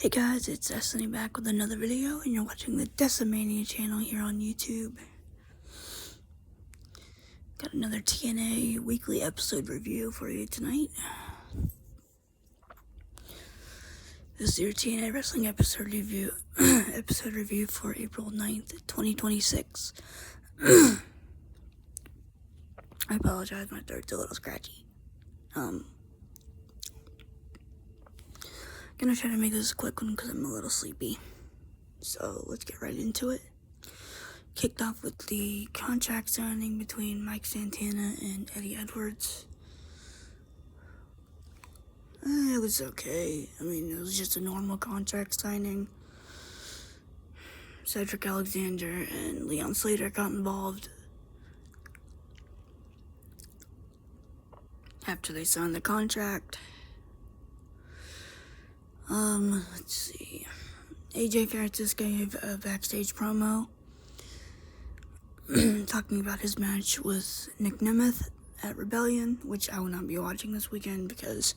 Hey guys, it's Destiny back with another video, and you're watching the Decimania channel here on YouTube. Got another TNA weekly episode review for you tonight. This is your TNA wrestling episode review for April 9th, 2026. I apologize, my throat's a little scratchy. Gonna try to make this a quick one because I'm a little sleepy. So let's get right into it. Kicked off with the contract signing between Mike Santana and Eddie Edwards. It was okay. I mean, it was just a normal contract signing. Cedric Alexander and Leon Slater got involved after they signed the contract. Let's see. AJ Francis gave a backstage promo talking about his match with Nick Nemeth at Rebellion, which I will not be watching this weekend because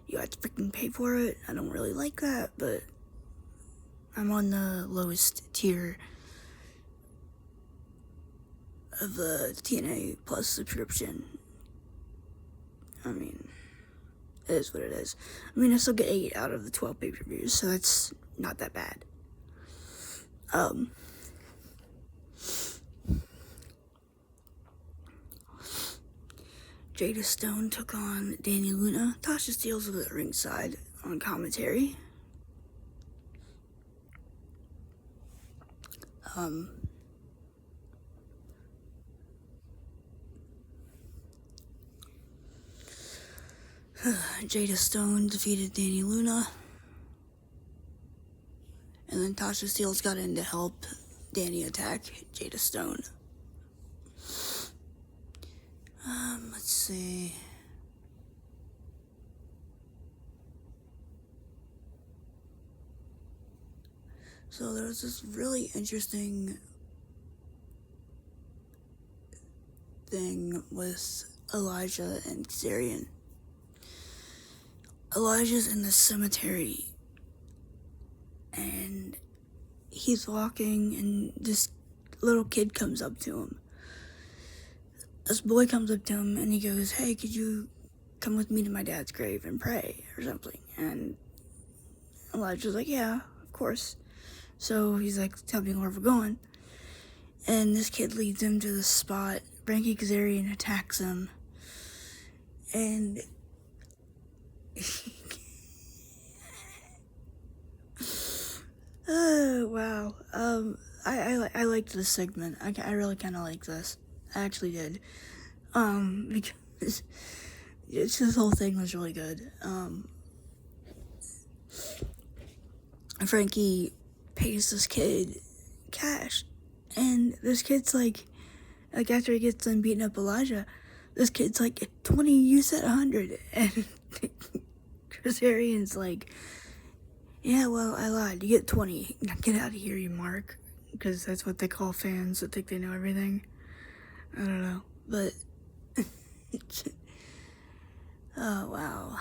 you have to freaking pay for it. I don't really like that, but I'm on the lowest tier of the TNA Plus subscription. I mean, it is what it is. I mean, I still get 8 out of the 12 pay-per-views, so that's not that bad. Jada Stone took on Dani Luna. Tasha Steelz was at ringside on commentary. Jada Stone defeated Dani Luna. And then Tasha Steelz got in to help Dani attack Jada Stone. Let's see. So there was this really interesting thing with Elijah and Kazarian. Elijah's in the cemetery, and he's walking, and this little kid comes up to him. This boy comes up to him, and he goes, "Hey, could you come with me to my dad's grave and pray," or something? And Elijah's like, "Yeah, of course." So he's like, "Tell me where we're going." And this kid leads him to the spot. Frankie Kazarian attacks him, and oh wow. I liked this segment. I really kind of like this. I actually did. Because this whole thing was really good. Frankie pays this kid cash, and this kid's like after he gets done beating up Elijah, this kid's like, 20, you said 100, and Kazarian's like, "Yeah, well, I lied, you get 20, now get out of here, you mark," because that's what they call fans that think they know everything. I don't know, but oh wow,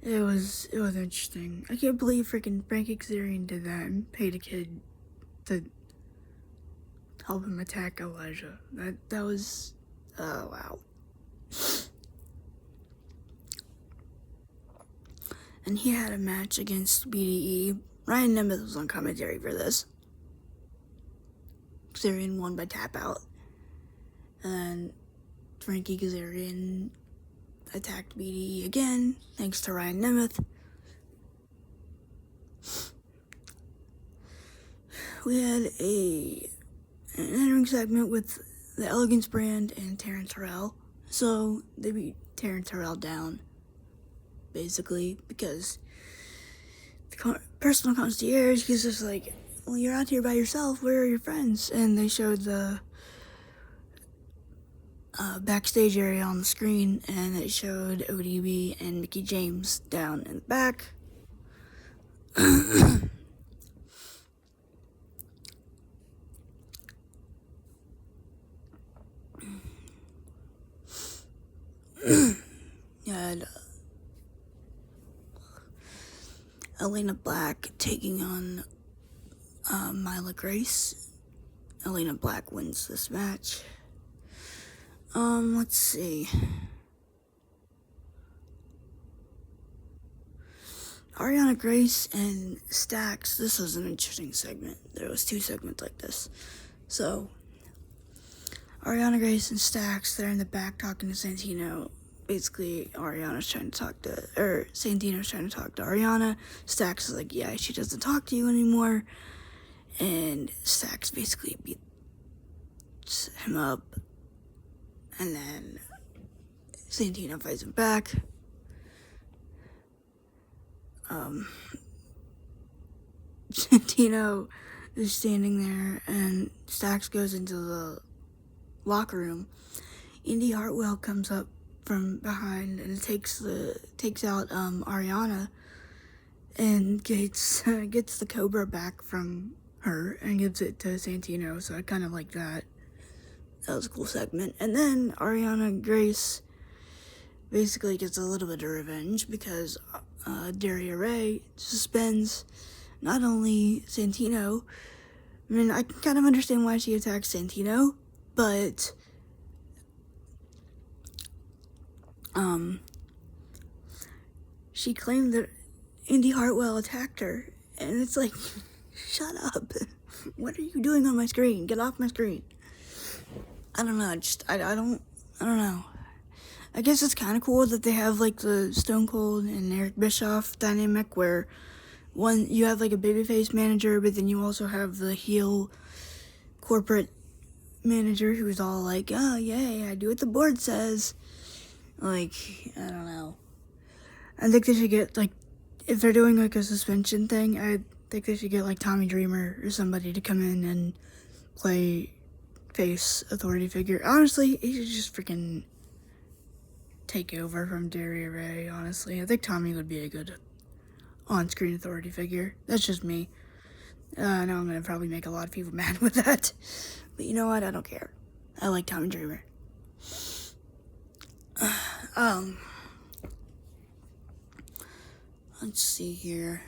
it was interesting. I can't believe freaking Frankie Kazarian did that and paid a kid to help him attack Elijah. That was, oh wow. And he had a match against BDE. Ryan Nemeth was on commentary for this. Kazarian won by tap out. And Frankie Kazarian attacked BDE again, thanks to Ryan Nemeth. We had an entering segment with the Elegance brand and Terrence Terrell. So they beat Terrence Terrell down, basically, because the personal concierge is just like, "Well, you're out here by yourself, where are your friends?" And they showed the backstage area on the screen, and it showed ODB and Mickie James down in the back. And Elena Black taking on Myla Grace. Elena Black wins this match. Let's see. Ariana Grace and Stax. This was an interesting segment. There was 2 segments like this. So, Ariana Grace and Stax, they're in the back talking to Santino. Basically, Santino's trying to talk to Ariana. Stax is like, yeah, she doesn't talk to you anymore. And Stax basically beats him up. And then Santino fights him back. Santino is standing there, and Stax goes into the locker room. Indy Hartwell comes up from behind and takes out Ariana, and gets the Cobra back from her and gives it to Santino. So I kind of like that. That was a cool segment. And then Ariana Grace basically gets a little bit of revenge because Daria Ray suspends not only Santino. I mean, I can kind of understand why she attacks Santino, but she claimed that Indy Hartwell attacked her, and it's like, shut up. What are you doing on my screen? Get off my screen. I don't know, I don't know. I guess it's kind of cool that they have, like, the Stone Cold and Eric Bischoff dynamic where you have, like, a babyface manager, but then you also have the heel corporate manager who's all like, oh, yay, I do what the board says. Like, I don't know. I think they should get, like, if they're doing, like, a suspension thing, I think they should get, like, Tommy Dreamer or somebody to come in and play face authority figure. Honestly, he should just freaking take over from Daria Ray, honestly. I think Tommy would be a good on-screen authority figure. That's just me. I know I'm going to probably make a lot of people mad with that. But you know what? I don't care. I like Tommy Dreamer. Let's see here.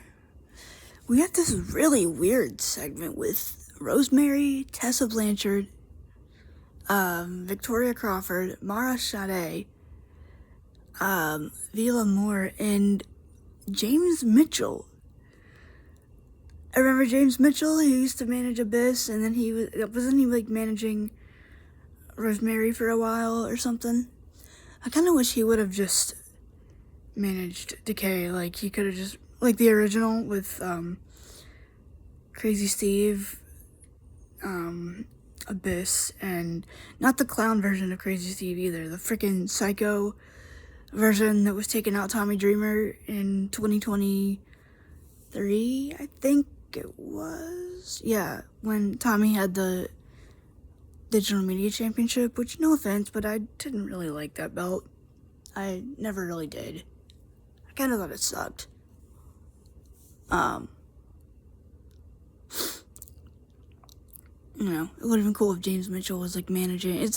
We got this really weird segment with Rosemary, Tessa Blanchard, Victoria Crawford, Mara Sade, Vila Moore, and James Mitchell. I remember James Mitchell. He used to manage Abyss, and then wasn't he like managing Rosemary for a while or something? I kind of wish he would have just managed Decay. Like, he could have just, like the original with Crazy Steve, Abyss, and not the clown version of Crazy Steve either, the freaking psycho version that was taking out Tommy Dreamer in 2023, I think it was. Yeah, when Tommy had the Digital Media Championship, which, no offense, but I didn't really like that belt. I never really did. I kind of thought it sucked. You know, it would have been cool if James Mitchell was, like, managing. I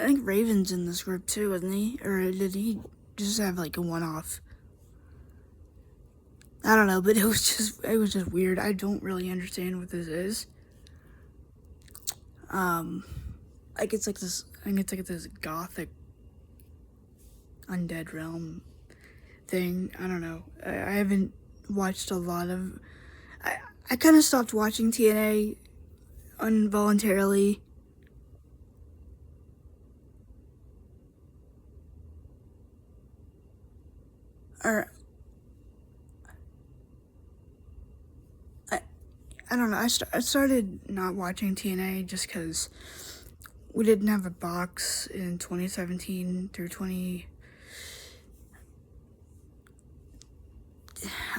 think Raven's in this group, too, wasn't he? Or did he just have, like, a one-off? I don't know, but it was just weird. I don't really understand what this is. I think it's like this gothic Undead Realm thing. I don't know. I haven't watched a lot of... I kind of stopped watching TNA involuntarily. Or... I don't know, I started not watching TNA just because we didn't have a box in 2017 through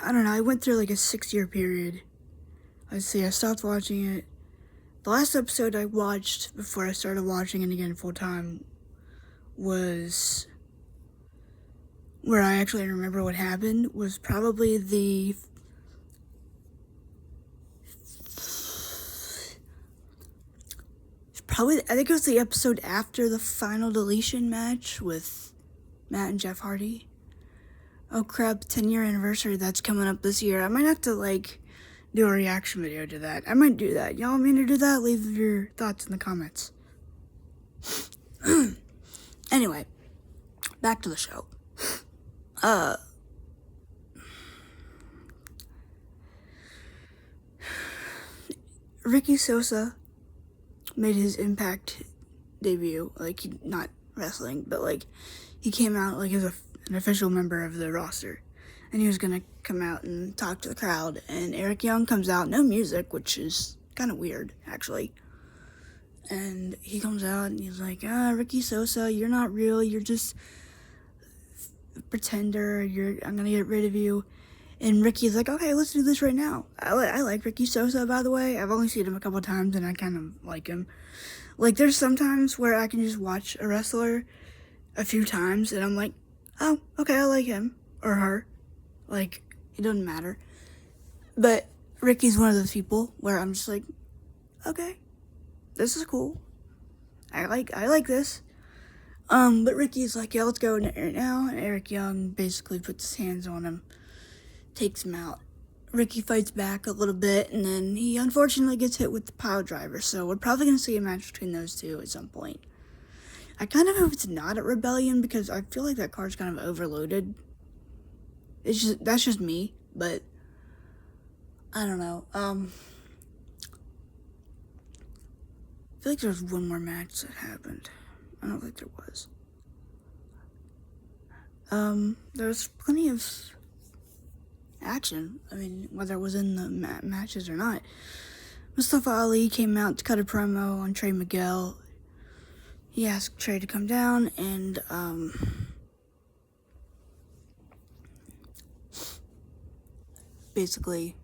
I don't know, I went through like a 6-year period. Let's see, I stopped watching it. The last episode I watched before I started watching it again full time was, where I actually remember what happened, was probably I think it was the episode after the final deletion match with Matt and Jeff Hardy. oh crap, 10-year anniversary that's coming up this year. I might have to, like, do a reaction video to that. I might do that. Y'all want me to do that? Leave your thoughts in the comments. Anyway, back to the show. Ricky Sosa made his Impact debut, like, not wrestling, but, like, he came out, like, as an official member of the roster, and he was gonna come out and talk to the crowd, and Eric Young comes out, no music, which is kind of weird, actually, and he comes out, and he's like, Ricky Sosa, you're not real, you're just a pretender, I'm gonna get rid of you. And Ricky's like, okay, let's do this right now. I like Ricky Sosa, by the way. I've only seen him a couple times, and I kind of like him. Like, there's some times where I can just watch a wrestler a few times, and I'm like, oh, okay, I like him. Or her. Like, it doesn't matter. But Ricky's one of those people where I'm just like, okay, this is cool. I like this. But Ricky's like, yeah, let's go right now. And Eric Young basically puts his hands on him, takes him out. Ricky fights back a little bit, and then he unfortunately gets hit with the pile driver, so we're probably going to see a match between those two at some point. I kind of hope it's not at Rebellion, because I feel like that card's kind of overloaded. That's just me, but I don't know. I feel like there's one more match that happened. I don't think there was. There's plenty of action. I mean, whether it was in the matches or not. Mustafa Ali came out to cut a promo on Trey Miguel. He asked Trey to come down and, basically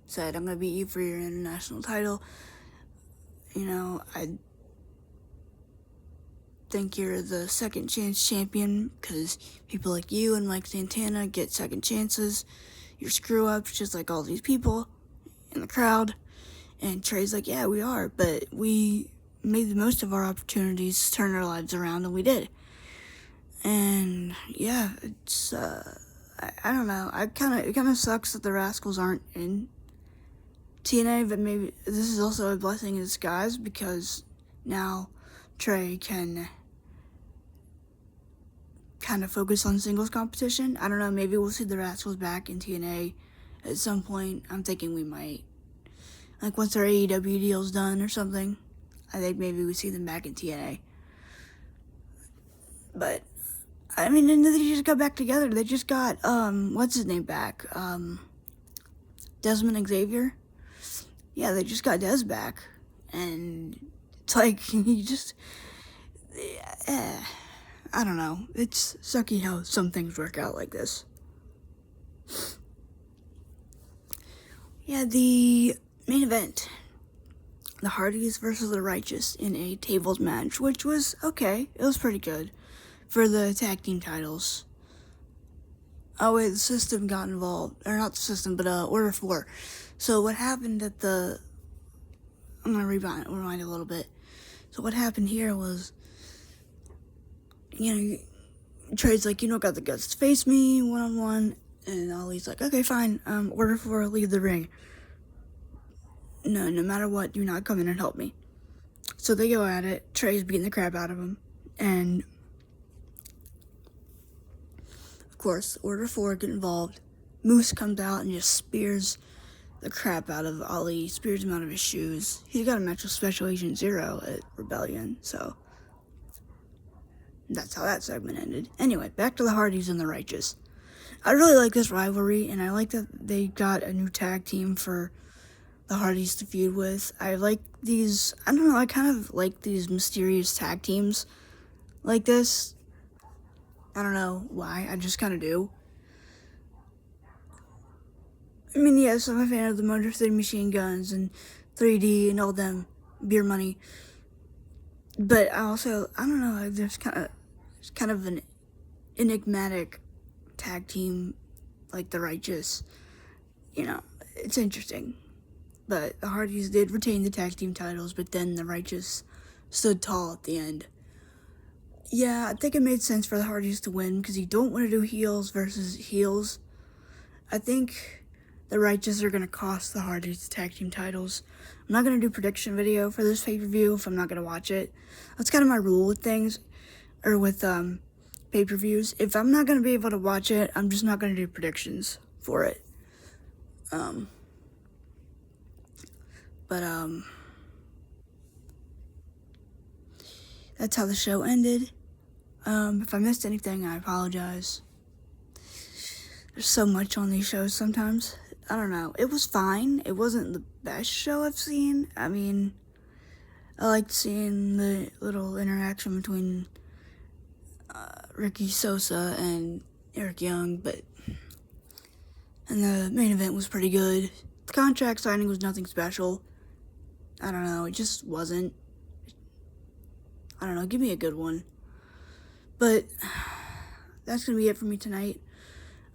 said, I'm gonna beat you for your international title. You know, I think you're the second chance champion, because people like you and Mike Santana get second chances. You're screw-ups just like all these people in the crowd. And Trey's like, yeah, we are, but we made the most of our opportunities to turn our lives around, and we did. And yeah, it's I don't know. It kind of sucks that the Rascals aren't in TNA, but maybe this is also a blessing in disguise, because now Trey can kind of focus on singles competition. I don't know, maybe we'll see the Rascals back in TNA at some point. I'm thinking we might. Like, once their AEW deal's done or something, I think maybe we see them back in TNA. But, I mean, and they just got back together. They just got, what's his name back? Desmond Xavier? Yeah, they just got Des back. And it's like, he just, I don't know. It's sucky how some things work out like this. Yeah, the main event. The Hardys versus the Righteous in a tables match, which was okay. It was pretty good for the tag team titles. Oh wait, the System got involved. Or not the System, but Order 4. So what happened at the... I'm going to rewind a little bit. So what happened here was, you know, Trey's like, you don't got the guts to face me one-on-one. And Ali's like, okay, fine. Order 4, leave the ring. No matter what, do not come in and help me. So they go at it. Trey's beating the crap out of him. And, of course, Order 4 get involved. Moose comes out and just spears the crap out of Ali. Spears him out of his shoes. He's got a match with Special Agent Zero at Rebellion, so that's how that segment ended. Anyway, back to the Hardys and the Righteous. I really like this rivalry, and I like that they got a new tag team for the Hardys to feud with. I like these, I don't know, I kind of like these mysterious tag teams like this. I don't know why, I just kind of do. I mean, yes, I'm a fan of the Motor City Machine Guns and 3D and all them, Beer Money. But I don't know, there's kind of an enigmatic tag team like the Righteous. You know, it's interesting. But the Hardys did retain the tag team titles, but then the Righteous stood tall at the end. Yeah, I think it made sense for the Hardys to win because you don't want to do heels versus heels. I think the Righteous are going to cost the Hardys the tag team titles. I'm not going to do prediction video for this pay-per-view if I'm not going to watch it. That's kind of my rule with things, or with pay-per-views. If I'm not going to be able to watch it, I'm just not going to do predictions for it. But that's how the show ended. If I missed anything, I apologize. There's so much on these shows sometimes. I don't know. It was fine. It wasn't the best show I've seen. I mean, I liked seeing the little interaction between Ricky Sosa and Eric Young, and the main event was pretty good. The contract signing was nothing special. I don't know. It just wasn't. I don't know. Give me a good one. But that's going to be it for me tonight.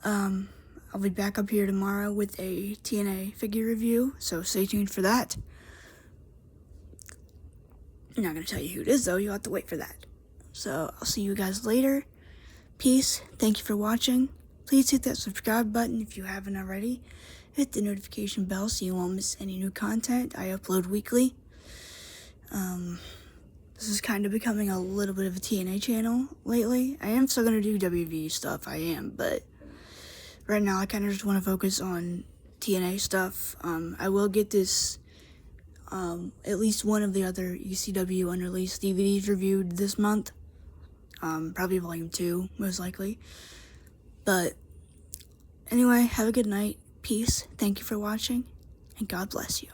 I'll be back up here tomorrow with a TNA figure review, so stay tuned for that. I'm not going to tell you who it is, though. You'll have to wait for that. So I'll see you guys later. Peace. Thank you for watching. Please hit that subscribe button if you haven't already. Hit the notification bell so you won't miss any new content I upload weekly. This is kind of becoming a little bit of a TNA channel lately. I am still going to do WV stuff, I am, but right now I kind of just want to focus on TNA stuff. I will get this, at least one of the other ECW unreleased DVDs reviewed this month. Probably volume 2, most likely. But anyway, have a good night. Peace. Thank you for watching, and God bless you.